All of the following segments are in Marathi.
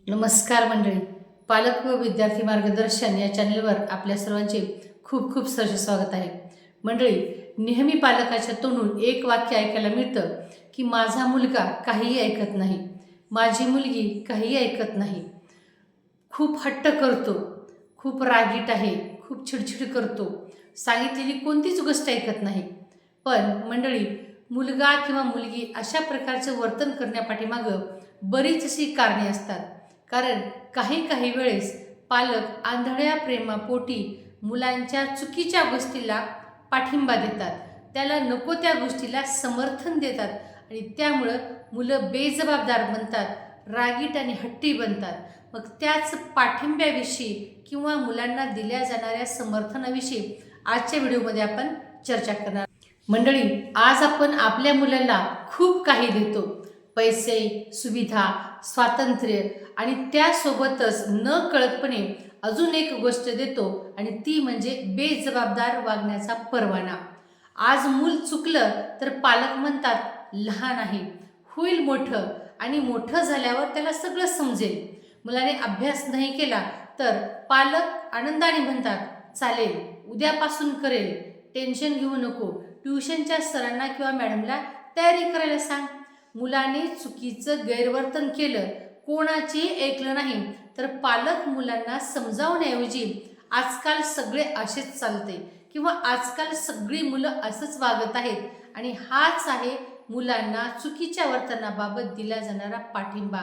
नमस्कार मंडळी. पालक व विद्यार्थी मार्गदर्शन या चॅनलवर आपल्या सर्वांचे खूप खूप सहर्ष स्वागत आहे. मंडळी, नेहमी पालकाच्या तोंडून एक वाक्य ऐकायला मिळतं की माझा मुलगा काहीही ऐकत नाही, माझी मुलगी काहीही ऐकत नाही, खूप हट्ट करतो, खूप रागीट आहे, खूप चिडचिड करतो, सांगितलेली कोणतीच गोष्ट ऐकत नाही. पण मंडळी, मुलगा किंवा मुलगी अशा प्रकारचं वर्तन करण्यापाठीमागं बरीच अशी कारणे असतात. कारण काही काही वेळेस पालक आंधळ्या प्रेमापोटी मुलांच्या चुकीच्या गोष्टीला पाठिंबा देतात, त्याला नको त्या गोष्टीला समर्थन देतात आणि त्यामुळं मुलं बेजबाबदार बनतात, रागीट आणि हट्टी बनतात. मग त्याच पाठिंब्याविषयी किंवा मुलांना दिल्या जाणाऱ्या समर्थनाविषयी आजच्या व्हिडिओमध्ये आपण चर्चा करणार. मंडळी, आज आपण आपल्या मुलांना खूप काही देतो, पैसे, सुविधा, स्वातंत्र्य आणि त्यासोबतच न कळतपणे अजून एक गोष्ट देतो आणि ती म्हणजे बेजबाबदार वागण्याचा परवाना. आज मूल चुकलं तर पालक म्हणतात लहान आहे, होईल मोठं आणि मोठं झाल्यावर त्याला सगळं समजेल. मुलाने अभ्यास नाही केला तर पालक आनंदाने म्हणतात चालेल, उद्यापासून करेल, टेन्शन घेऊ नको, ट्युशनच्या सरांना किंवा मॅडमला तयारी करायला सांग. मुलाने चुकीचं गैरवर्तन केलं, कोणाचेही ऐकलं नाही तर पालक मुलांना समजावण्याऐवजी आजकाल सगळे असेच चालते किंवा आजकाल सगळी मुलं असंच वागत आहेत आणि हाच आहे मुलांना चुकीच्या वर्तनाबाबत दिला जाणारा पाठिंबा.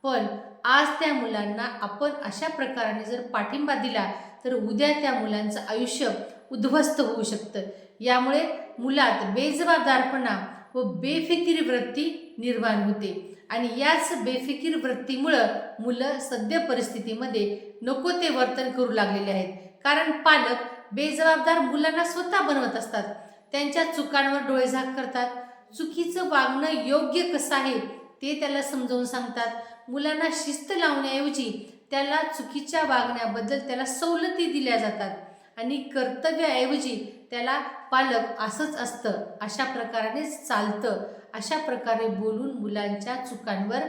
पण आज त्या मुलांना आपण अशा प्रकाराने जर पाठिंबा दिला तर उद्या त्या मुलांचं आयुष्य उद्ध्वस्त होऊ शकतं. यामुळे मुलात बेजबाबदारपणा व बेफिकीर वृत्ती निर्माण होते आणि याच बेफिकीर वृत्तीमुळं मुलं सद्य परिस्थितीमध्ये नको ते वर्तन करू लागलेले आहेत. कारण पालक बेजबाबदार मुलांना स्वतः बनवत असतात, त्यांच्या चुकांवर डोळेझाक करतात, चुकीचं वागणं योग्य कसं आहे ते त्याला समजावून सांगतात. मुलांना शिस्त लावण्याऐवजी त्याला चुकीच्या वागण्याबद्दल त्याला सवलती दिल्या जातात आणि कर्तव्याऐवजी त्याला पालक असंच असतं, अशा प्रकारेच चालतं, अशा प्रकारे बोलून मुलांच्या चुकांवर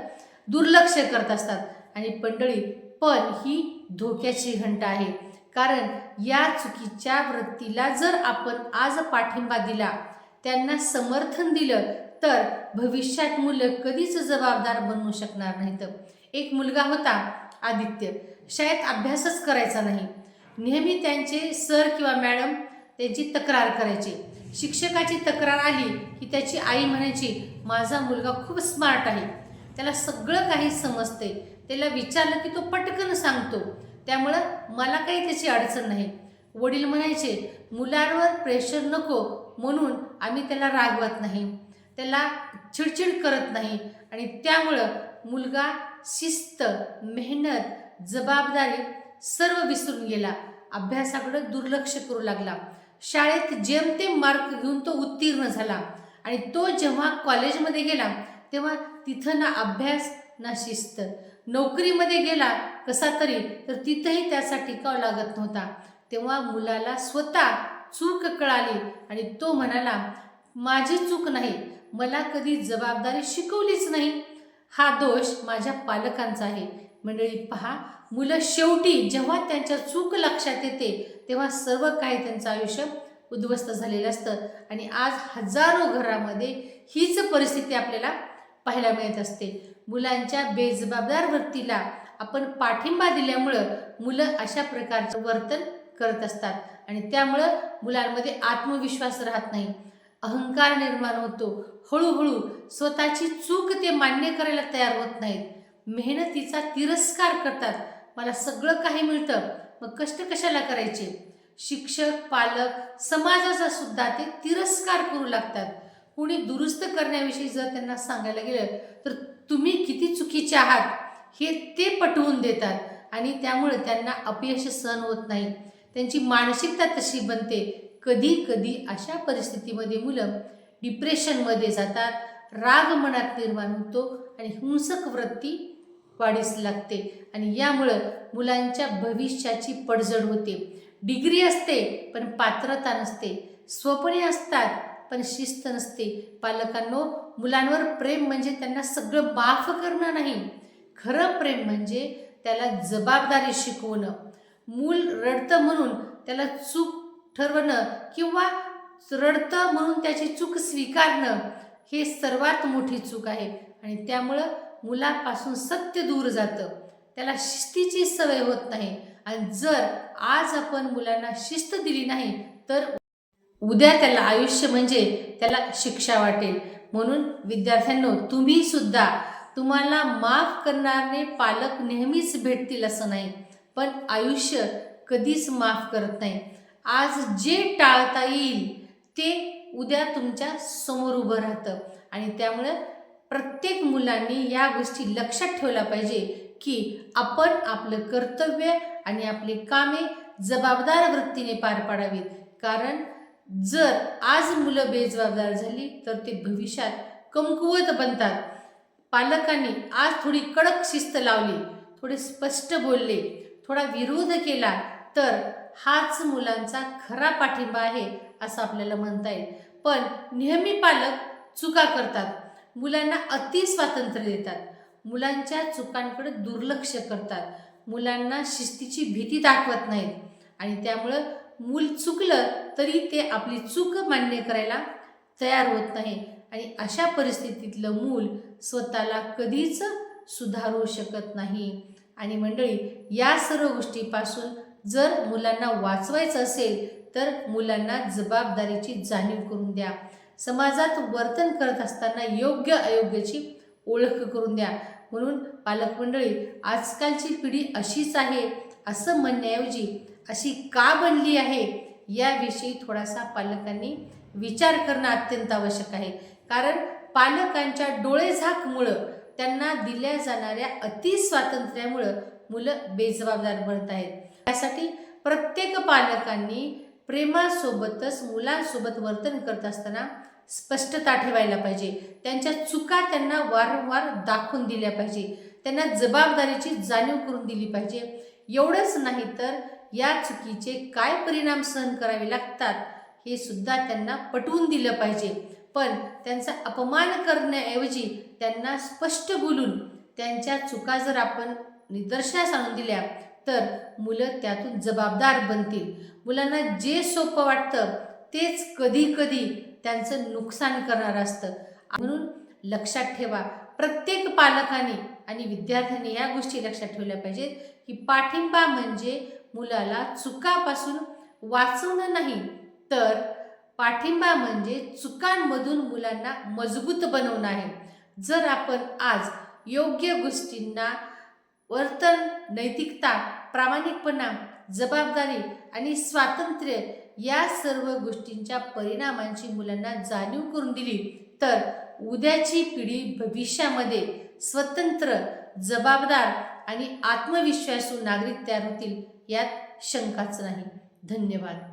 दुर्लक्ष करत असतात. आणि मंडळी, पण ही धोक्याची घंटा आहे. कारण या चुकीच्या वृत्तीला जर आपण आज पाठिंबा दिला, त्यांना समर्थन दिलं तर भविष्यात मुलं कधीच जबाबदार बनू शकणार नाहीत. एक मुलगा होता आदित्य, शाळेत अभ्यासच करायचा नाही. नेहमी त्यांचे सर किंवा मॅडम त्यांची तक्रार करायचे. शिक्षकाची तक्रार आली की त्याची आई म्हणायची माझा मुलगा खूप स्मार्ट आहे, त्याला सगळं काही समजते, त्याला विचारलं की तो पटकन सांगतो, त्यामुळं मला काही त्याची अडचण नाही. वडील म्हणायचे मुलांवर प्रेशर नको म्हणून आम्ही त्याला रागवत नाही, त्याला चिडचिड करत नाही आणि त्यामुळं मुलगा शिस्त, मेहनत, जबाबदारी सर्व विसरून गेला, अभ्यासाकडे दुर्लक्ष करू लागला. शाळेत जेमतेम मार्क घेऊन तो उत्तीर्ण झाला आणि तो जेव्हा कॉलेजमध्ये गेला तेव्हा तिथं ना अभ्यास ना शिस्त. नोकरीमध्ये गेला कसा तरी तर तिथंही त्याचा टिकाव लागत नव्हता. तेव्हा मुलाला स्वतः चूक कळाली आणि तो म्हणाला माझी चूक नाही, मला कधी जबाबदारी शिकवलीच नाही, हा दोष माझ्या पालकांचा आहे. मंडळी पहा, मुलं शेवटी जेव्हा त्यांच्या चूक लक्षात येते तेव्हा सर्व काही त्यांचं आयुष्य उद्ध्वस्त झालेलं असतं आणि आज हजारो घरामध्ये हीच परिस्थिती आपल्याला पाहायला मिळत असते. मुलांच्या बेजबाबदार वृत्तीला आपण पाठिंबा दिल्यामुळं मुलं अशा प्रकारचं वर्तन करत असतात आणि त्यामुळं मुलांमध्ये आत्मविश्वास राहत नाही, अहंकार निर्माण होतो, हळूहळू स्वतःची चूक ते मान्य करायला तयार होत नाहीत, मेहनतीचा तिरस्कार करतात. मला सगळं काही मिळतं मग कष्ट कशाला करायचे. शिक्षक, पालक, समाजाचा सुद्धा ते तिरस्कार करू लागतात. कोणी दुरुस्त करण्याविषयी जर त्यांना सांगायला गेलं तर तुम्ही किती चुकीचे आहात हे ते पटवून देतात आणि त्यामुळे त्यांना अपयश सहन होत नाही. त्यांची मानसिकता तशी बनते. कधी कधी अशा परिस्थितीमध्ये मुलं डिप्रेशनमध्ये जातात, राग मनात निर्माण होतो आणि हिंसक वृत्ती वाढीस लागते आणि यामुळं मुलांच्या भविष्याची पडझड होते. डिग्री असते पण पात्रता नसते, स्वप्ने असतात पण शिस्त नसते. पालकांनो, मुलांवर प्रेम म्हणजे त्यांना सगळं माफ करणं नाही, खरं प्रेम म्हणजे त्याला जबाबदारी शिकवणं. मूल रडतं म्हणून त्याला चूक ठरवणं किंवा रडतं म्हणून त्याची चूक स्वीकारणं हे सर्वात मोठी चूक आहे. आणि त्यामुळं मुलापासून सत्य दूर जातं, त्याला शिस्तीची सवय होत नाही. आणि जर आज आपण मुलांना शिस्त दिली नाही तर उद्या त्याला आयुष्य म्हणजे त्याला शिक्षा वाटेल. म्हणून विद्यार्थ्यांनो, तुम्ही सुद्धा, तुम्हाला माफ करणारे पालक नेहमीच भेटतील असं नाही, पण आयुष्य कधीच माफ करत नाही. आज जे टाळता येईल ते उद्या तुमच्या समोर उभं राहतं. आणि त्यामुळं प्रत्येक मुलांनी या गोष्टी लक्षात ठेवल्या पाहिजे की आपण आपलं कर्तव्य आणि आपली कामे जबाबदार वृत्तीने पार पाडावीत. कारण जर आज मुलं बेजबाबदार झाली तर ते भविष्यात कमकुवत बनतात. पालकांनी आज थोडी कडक शिस्त लावली, थोडे स्पष्ट बोलले, थोडा विरोध केला तर हाच मुलांचा खरा पाठिंबा आहे असं आपल्याला म्हणता येईल. पण नेहमी पालक चुका करतात, मुलांना अति स्वातंत्र्य देतात, मुलांच्या चुकांकडे दुर्लक्ष करतात, मुलांना शिस्तीची भीती दाखवत नाहीत. आणि त्यामुळं मूल चुकलं तरी ते आपली चूक मान्य करायला तयार होत नाही. आणि अशा परिस्थितीतलं मूल स्वतःला कधीच सुधारू शकत नाही. आणि मंडळी, या सर्व गोष्टीपासून जर मुलांना वाचवायचं असेल तर मुलांना जबाबदारीची जाणीव करून द्या. समाजात वर्तन करत असताना योग्य अयोग्याची ओळख करून द्या. म्हणून पालक मंडळी, आजकालची पिढी अशीच आहे असं म्हणण्याऐवजी अशी का बनली आहे याविषयी थोडासा पालकांनी विचार करणं अत्यंत आवश्यक आहे. कारण पालकांच्या डोळेझाकमुळं, त्यांना दिल्या जाणाऱ्या अतिस्वातंत्र्यामुळं मुलं बेजबाबदार बनत आहेत. त्यासाठी प्रत्येक पालकांनी प्रेमासोबतच मुलांसोबत वर्तन करत असताना स्पष्टता ठेवायला पाहिजे. त्यांच्या चुका त्यांना वारंवार दाखवून दिल्या पाहिजे, त्यांना जबाबदारीची जाणीव करून दिली पाहिजे. एवढंच नाही तर या चुकीचे काय परिणाम सहन करावे लागतात हे सुद्धा त्यांना पटवून दिलं पाहिजे. पण त्यांचा अपमान करण्याऐवजी त्यांना स्पष्ट बोलून त्यांच्या चुका जर आपण निदर्शनास आणून दिल्या तर मुलं त्यातून जबाबदार बनतील. मुलांना जे सोपं वाटतं तेच कधी कधी त्यांचं नुकसान करणारं असतं. म्हणून लक्षात ठेवा, प्रत्येक पालकाने आणि विद्यार्थ्यांनी या गोष्टी लक्षात ठेवल्या पाहिजेत की पाठिंबा म्हणजे मुलाला चुकापासून वाचवणं नाही, तर पाठिंबा म्हणजे चुकांमधून मुलांना मजबूत बनवणं आहे. जर आपण आज योग्य गोष्टींना वर्तन, नैतिकता, प्रामाणिकपणा, जबाबदारी आणि स्वातंत्र्य या सर्व गोष्टींच्या परिणामांची मुलांना जाणीव करून दिली तर उद्याची पिढी भविष्यामध्ये स्वतंत्र, जबाबदार आणि आत्मविश्वासू नागरिक तयार होतील, यात शंकाच नाही. धन्यवाद.